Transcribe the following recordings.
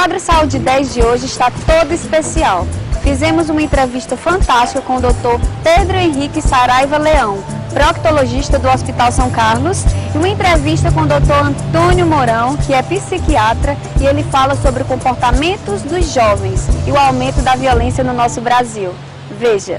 quadro Saúde 10 de hoje está todo especial. Fizemos uma entrevista fantástica com o Dr. Pedro Henrique Saraiva Leão, proctologista do Hospital São Carlos, e uma entrevista com o Dr. Antônio Mourão, que é psiquiatra, e ele fala sobre comportamentos dos jovens e o aumento da violência no nosso Brasil. Veja.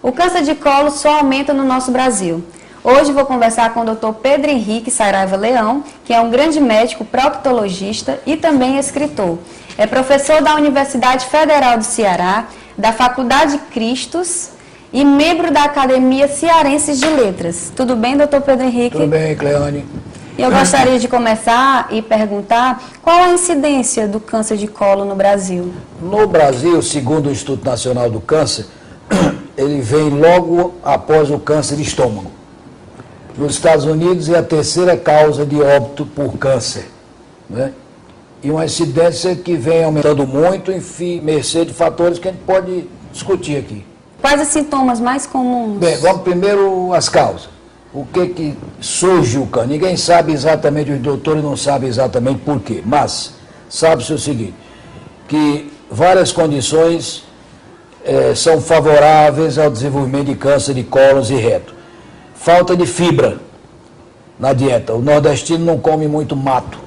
O câncer de colo só aumenta no nosso Brasil. Hoje vou conversar com o Dr. Pedro Henrique Saraiva Leão, que é um grande médico proctologista e também escritor. É professor da Universidade Federal do Ceará, da Faculdade Cristos e membro da Academia Cearense de Letras. Tudo bem, Dr. Pedro Henrique? Tudo bem, Cleone. Eu gostaria de começar e perguntar qual a incidência do câncer de colo no Brasil? No Brasil, segundo o Instituto Nacional do Câncer, ele vem logo após o câncer de estômago. Nos Estados Unidos é a terceira causa de óbito por câncer, né? E uma incidência que vem aumentando muito em mercê de fatores que a gente pode discutir aqui. Quais os sintomas mais comuns? Bem, vamos primeiro às causas. O que surge o câncer? Ninguém sabe exatamente, os doutores não sabem exatamente por quê, mas sabe-se o seguinte, que várias condições são favoráveis ao desenvolvimento de câncer de cólon e reto. Falta de fibra na dieta. O nordestino não come muito mato.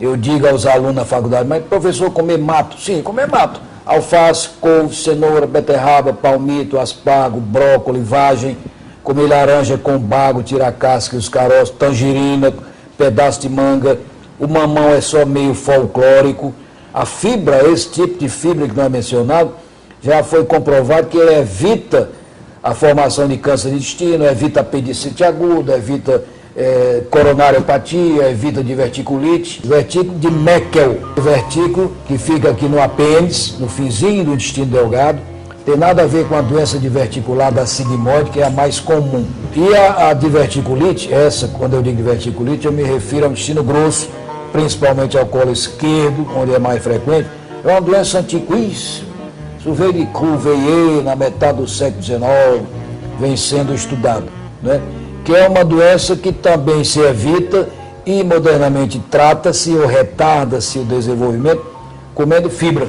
Eu digo aos alunos na faculdade, mas professor, comer mato? Sim, comer mato. Alface, couve, cenoura, beterraba, palmito, aspargo, brócolis, vagem, comer laranja com bago, tira a casca e os caroços, tangerina, pedaço de manga. O mamão é só meio folclórico. A fibra, esse tipo de fibra que não é mencionado, já foi comprovado que ele evita a formação de câncer de intestino, evita apendicite aguda, evita coronariopatia, evita diverticulite, vertículo de Meckel, vertículo que fica aqui no apêndice, no finzinho do intestino delgado, tem nada a ver com a doença diverticulada sigmoide, que é a mais comum. E a diverticulite, essa, quando eu digo diverticulite, eu me refiro ao intestino grosso, principalmente ao colo esquerdo, onde é mais frequente, é uma doença antiquíssima. Isso veio de Cuvier, na metade do século XIX, vem sendo estudado, né? Que é uma doença que também se evita e modernamente trata-se ou retarda-se o desenvolvimento comendo fibra.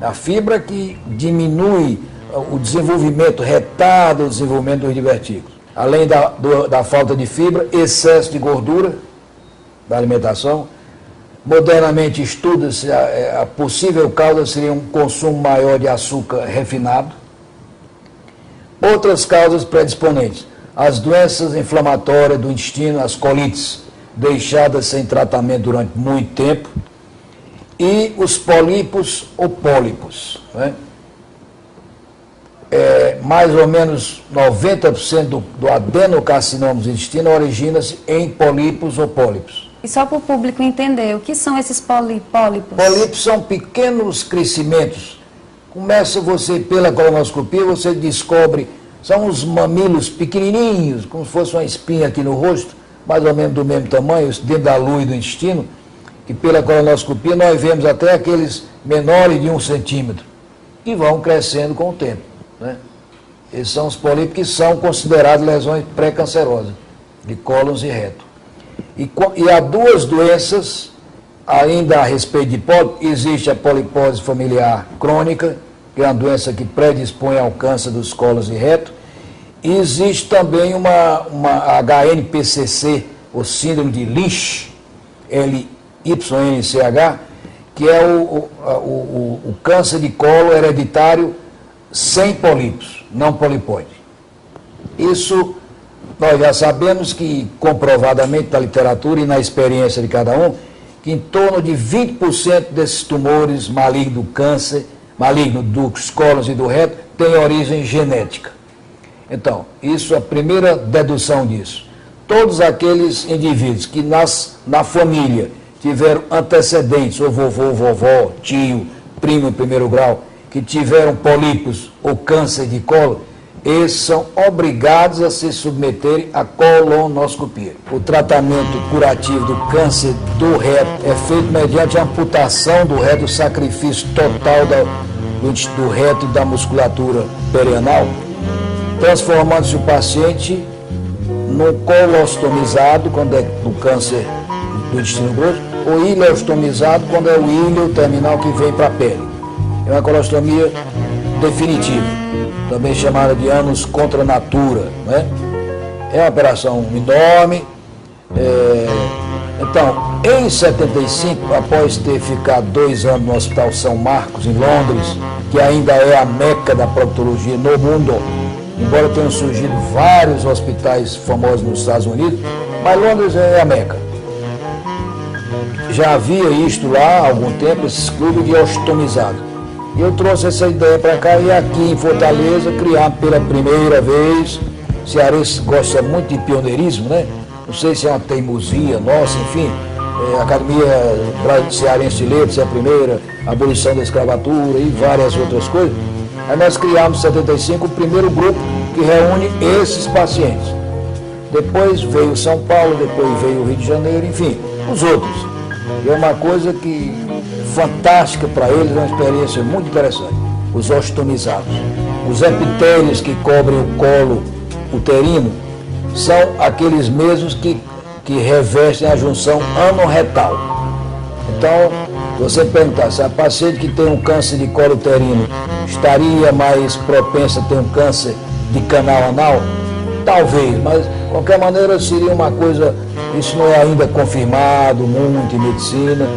A fibra que diminui o desenvolvimento, retarda o desenvolvimento dos divertículos. Além da falta de fibra, excesso de gordura da alimentação. Modernamente estuda-se a possível causa seria um consumo maior de açúcar refinado. Outras causas predisponentes, as doenças inflamatórias do intestino, as colites, deixadas sem tratamento durante muito tempo, e os pólipos ou pólipos, né? Mais ou menos 90% do adenocarcinoma do intestino origina-se em pólipos ou pólipos. E só para o público entender, o que são esses pólipos? Pólipos são pequenos crescimentos. Começa você pela colonoscopia, você descobre, são uns mamilos pequenininhos, como se fosse uma espinha aqui no rosto, mais ou menos do mesmo tamanho, dentro da lua do intestino, que pela colonoscopia nós vemos até aqueles menores de 1 centímetro, que vão crescendo com o tempo, né? Esses são os pólipos que são considerados lesões pré-cancerosas, de cólon e reto. E há duas doenças, ainda a respeito de pólipo, existe a polipose familiar crônica, que é uma doença que predispõe ao câncer dos cólons e reto, e existe também uma HNPCC, o síndrome de Lynch, LYNCH, que é o câncer de colo hereditário sem pólipos, não polipoide. Isso nós já sabemos que, comprovadamente na literatura e na experiência de cada um, que em torno de 20% desses tumores malignos do câncer, maligno dos cólons e do reto, tem origem genética. Então, isso é a primeira dedução disso. todos aqueles indivíduos que na família tiveram antecedentes, ou vovô, vovó, tio, primo em primeiro grau, que tiveram pólipos ou câncer de colo, eles são obrigados a se submeterem à colonoscopia. O tratamento curativo do câncer do reto é feito mediante a amputação do reto, o sacrifício total do reto e da musculatura perianal, transformando-se o paciente no colostomizado, quando é do câncer do intestino grosso, ou ileostomizado, quando é o íleo terminal que vem para a pele. É uma colostomia definitiva, também chamada de ânus contra natura, né? É uma operação enorme. Então, em 75, após ter ficado 2 anos no Hospital São Marcos, em Londres, que ainda é a meca da proctologia no mundo, embora tenham surgido vários hospitais famosos nos Estados Unidos, mas Londres é a meca. Já havia isto lá há algum tempo, esses clubes de ostomizados. E eu trouxe essa ideia para cá e aqui em Fortaleza criar pela primeira vez. O cearense gosta muito de pioneirismo, né? Não sei se é uma teimosia nossa, enfim. A Academia Cearense de Letras é a primeira, a abolição da escravatura e várias outras coisas. Aí nós criamos em 75 o primeiro grupo que reúne esses pacientes. Depois veio São Paulo, depois veio o Rio de Janeiro, enfim, os outros. E é uma coisa que fantástica para eles, é uma experiência muito interessante. Os ostomizados. Os epitélios que cobrem o colo uterino são aqueles mesmos que revestem a junção anorretal. Então, você perguntar se a paciente que tem um câncer de colo uterino estaria mais propensa a ter um câncer de canal anal? Talvez, mas de qualquer maneira seria uma coisa, isso não é ainda confirmado muito em medicina,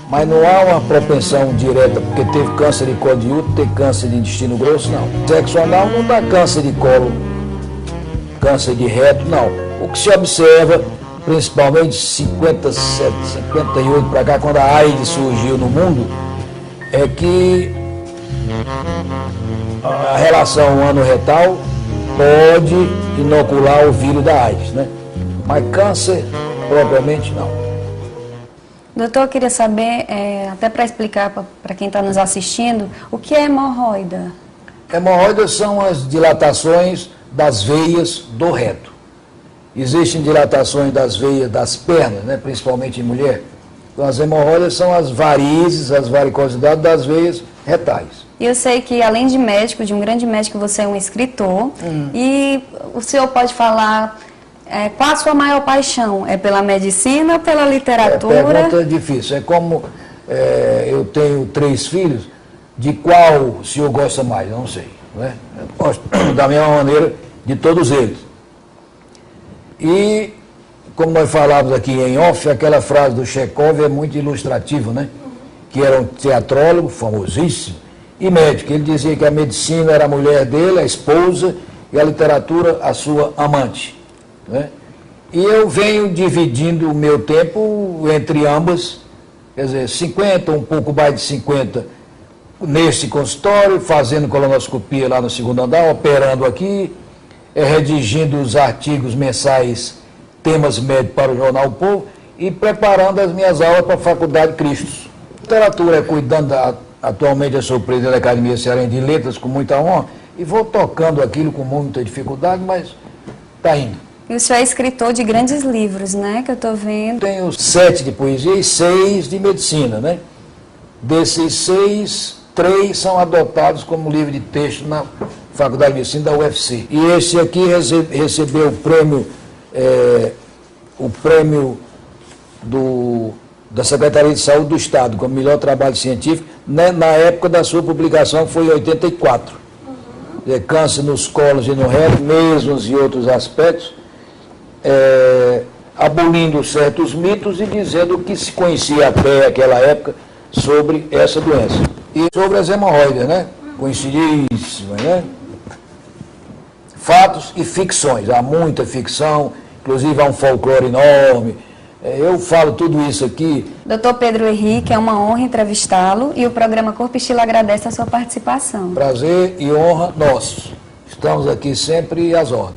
mas não há uma propensão direta, porque teve câncer de colo de útero, ter câncer de intestino grosso, não. Sexo anal não dá câncer de colo, câncer de reto, não. O que se observa, principalmente de 57, 58 para cá, quando a AIDS surgiu no mundo, é que a relação ano-retal pode inocular o vírus da AIDS, né? Mas câncer, propriamente, não. Doutor, eu queria saber, até para explicar para quem está nos assistindo, o que é hemorroida? Hemorroidas são as dilatações das veias do reto. Existem dilatações das veias das pernas, né, principalmente em mulher. Então, as hemorroidas são as varizes, as varicosidades das veias retais. E eu sei que, além de médico, de um grande médico, você é um escritor. E o senhor pode falar qual a sua maior paixão? É pela medicina ou pela literatura? Pergunta difícil. É como eu tenho 3 filhos, de qual o senhor gosta mais? Eu não sei. Né? Eu gosto da mesma maneira de todos eles. E, como nós falávamos aqui em off, aquela frase do Chekhov é muito ilustrativa, né? Que era um teatrólogo famosíssimo e médico. Ele dizia que a medicina era a mulher dele, a esposa, e a literatura a sua amante. Né? E eu venho dividindo o meu tempo entre ambas, quer dizer, 50, um pouco mais de 50 nesse consultório, fazendo colonoscopia lá no 2º andar, operando aqui, redigindo os artigos mensais, temas médicos para o Jornal O Povo e preparando as minhas aulas para a Faculdade Cristos. Literatura, cuidando atualmente eu sou presidente da Academia Cearense de Letras com muita honra e vou tocando aquilo com muita dificuldade, mas está indo. E o senhor é escritor de grandes livros, né, que eu estou vendo. Tenho 7 de poesia e 6 de medicina, né? Desses 6, 3 são adotados como livro de texto na Faculdade de Medicina da UFC. E esse aqui recebeu o prêmio da Secretaria de Saúde do Estado, como melhor trabalho científico, né, na época da sua publicação, que foi em 84. Câncer nos colos e no reto, mesmos e outros aspectos, abolindo certos mitos e dizendo o que se conhecia até aquela época sobre essa doença. E sobre as hemorroidas, né? Conhecidíssimas, né? Fatos e ficções. Há muita ficção, inclusive há um folclore enorme. Eu falo tudo isso aqui. Doutor Pedro Henrique, é uma honra entrevistá-lo e o programa Corpo e Estilo agradece a sua participação. Prazer e honra nossos. Estamos aqui sempre às ordens.